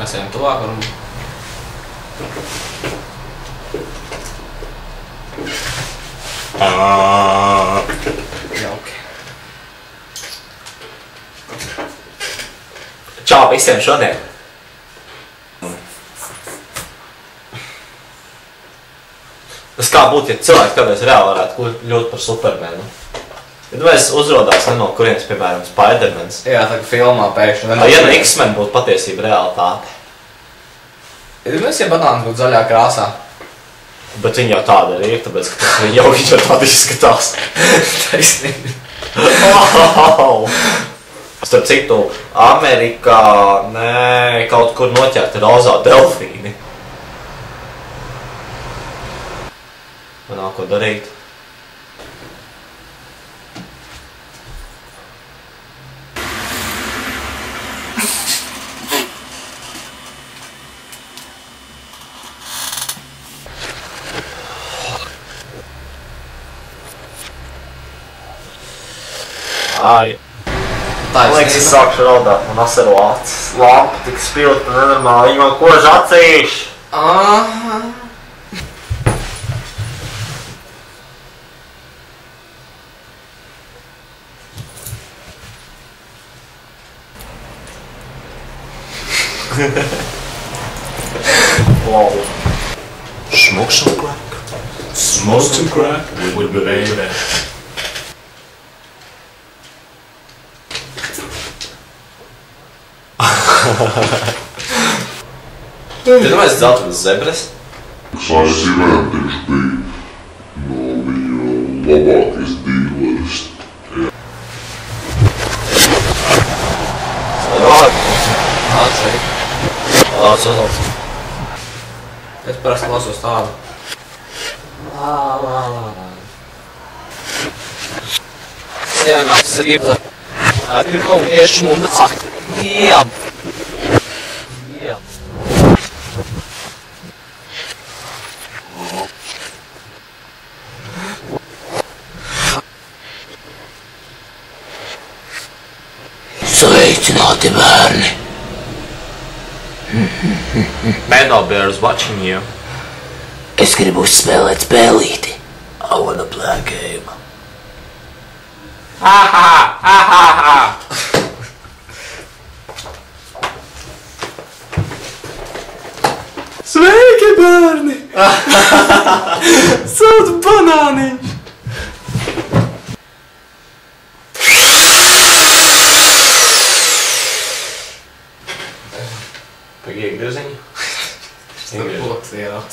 Mēs ejam tuvāk un... Jauki. Čau visiem šodien! Tas kā būtu, ja cilvēki kādreiz reāli varētu kļūt par Supermanu? Ja mēs uzrodās no kurienes, piemēram, Spidermans. Jā, tā kā filmā pēkšņi. Ja no X-Men būtu patiesība realitāte. Mēs jau banāni būtu zaļā krāsā. Bet viņi jau tāda arī ir, tāpēc, ka viņi jau tādi izskatās. Taisnīgi. Wow! Starp citu, Amerikā, nē, kaut kur noķerti rozā delfīni. Man nav ko darīt. Ai. Man liekas, es sākšu raudāt, man asaru acis. Lampa tik spilgta, nenormāli, viņa man kož acīs. Aha. Wow. Smoke some crack. Smoke some crack with the baby. Tu domāji, dzeltenas zebras? Saistīvēm tieši bija no viņa labākais dīleris. Es parasti klausos tādu. Sveicināti, bērni! Mano bear is watching you. Es gribu spēlēt spēlīti. I wanna play a game. Sveiki, bērni! Sūtu banāniņš! Pagaidi, grieziņu. Tas tur bloks ierauc.